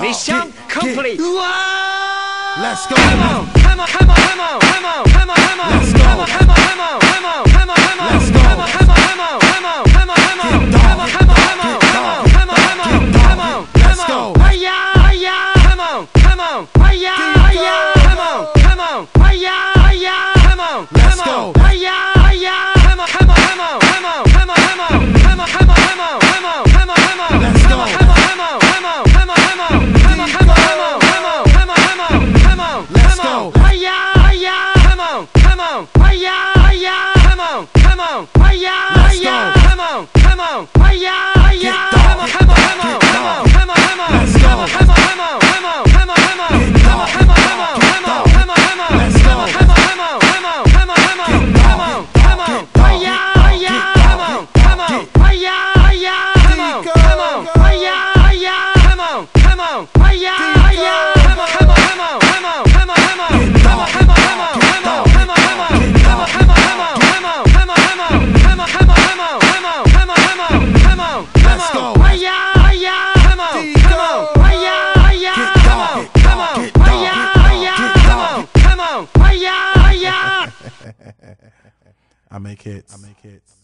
Mission complete. Let's go. Come on, come on, come on, come on, come on, come on, come on. Let's go. Come on, come on, come on, come on, come on, come on. Let's go. Come on, come on, come on, come on, come on, come on. Come on, come on, come on, come on, come on, come on. Let's go. Hiya, hiya. Come on, come on. Hiya, hiya. Come on, come on. Hiya, hiya. Come on, Let's come on. go. Hiya, hiya. Come on, come on, come on, come on, come on, come on. Come on, come on, come on, come on, come on, come on. Let's go. Come on, come on, come on, come on, come on. Come on, come on, come on, come on, come on, come on. Come on, Let's come on. go. Hiya, hiya. Come on, come on. Hiya, hiya. Come on, come on. Hiya, Let's hiya. go. Come on, come on. Hiya, hiya. Get Come down. on, come on, come on, Get come down. on, come on, come on. Let's Come go. on, come on, come on, come on, come on, come on. Get Come on, down. come on, come on, Get come on, down. come on, come on. Let's Come go. on, come on, come on, come on, come on, come on. Get Come down. on, come on. Get down. Hiya, hiya. Get Come down. on, come on. Hiya, hiya. Come on, come on. Hiya, hiya. Come on, come on. Hiya, hiya. Come on, come on, come on, come on, come on, come on. Get down. Come on, come on, come on, come on, come on. Get down. Come on, come on, come on, come on, come on. Come on, come on, come on, come on, come on, come on. Come on, come Let's on. go. Hiya, hiya. Come on, come on. Hiya, hiya. Get Come down. on, Get come down. on. Get down. Hiya, hiya. Get Come down. on, come on. Hiya, hiya. I make hits.